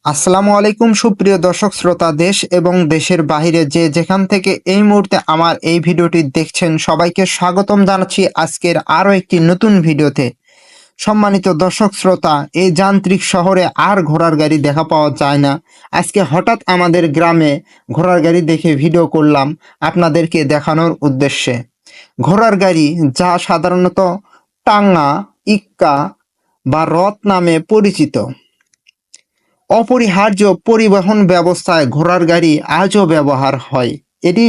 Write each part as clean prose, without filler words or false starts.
আসসালামু আলাইকুম সুপ্রিয় দর্শক শ্রোতা, দেশ এবং দেশের বাইরে যে যেখান থেকে এই মুহূর্তে আমার এই ভিডিওটি দেখছেন সবাইকে স্বাগতম জানাচ্ছি আজকের আরও একটি নতুন ভিডিওতে। সম্মানিত দর্শক শ্রোতা, এই যান্ত্রিক শহরে আর ঘোড়ার গাড়ি দেখা পাওয়া যায় না। আজকে হঠাৎ আমাদের গ্রামে ঘোড়ার গাড়ি দেখে ভিডিও করলাম আপনাদেরকে দেখানোর উদ্দেশ্যে। ঘোড়ার গাড়ি যা সাধারণত টাঙ্গা, ইক্কা বা রথ নামে পরিচিত, অপরিহার্য পরিবহন ব্যবস্থায় ঘোড়ার গাড়ি আজও ব্যবহার হয়। এটি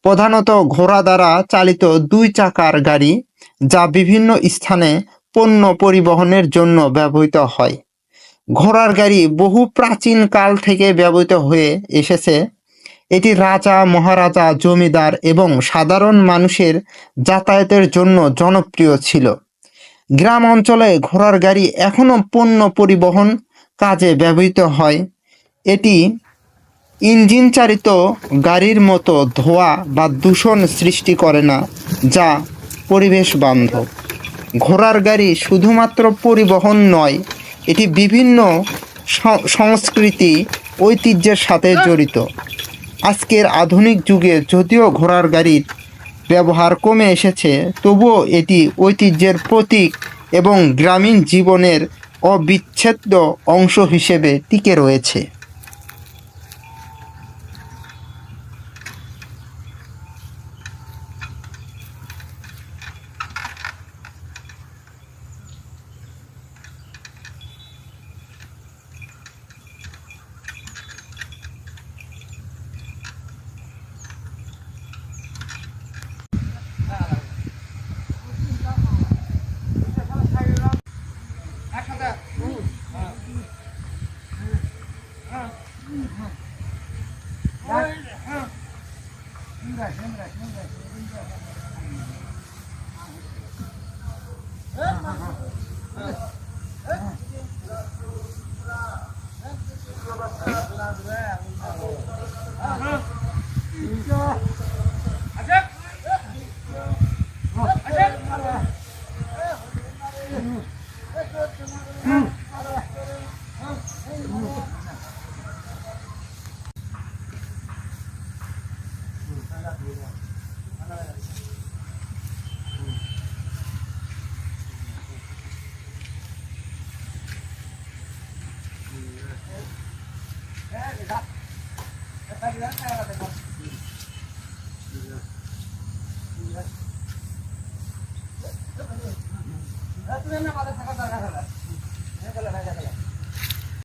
প্রধানত ঘোড়া দ্বারা চালিত দুই চাকার গাড়ি, যা বিভিন্ন স্থানে পণ্য পরিবহনের জন্য ব্যবহৃত হয়। ঘোড়ার গাড়ি বহু প্রাচীন কাল থেকে ব্যবহৃত হয়ে এসেছে। এটি রাজা, মহারাজা, জমিদার এবং সাধারণ মানুষের যাতায়াতের জন্য জনপ্রিয় ছিল। গ্রাম অঞ্চলে ঘোড়ার গাড়ি এখনও পণ্য পরিবহন কাজে ব্যবহৃত হয়। এটি ইঞ্জিন চালিত গাড়ির মতো ধোঁয়া বা দূষণ সৃষ্টি করে না, যা পরিবেশ বান্ধব। ঘোড়ার গাড়ি শুধুমাত্র পরিবহন নয়, এটি বিভিন্ন সংস্কৃতি ঐতিহ্যের সাথে জড়িত। আজকের আধুনিক যুগে যদিও ঘোড়ার গাড়ির ব্যবহার কমে এসেছে, তবুও এটি ঐতিহ্যের প্রতীক এবং গ্রামীণ জীবনের অবিচ্ছেদ্য অংশ হিসেবে টিকে রয়েছে।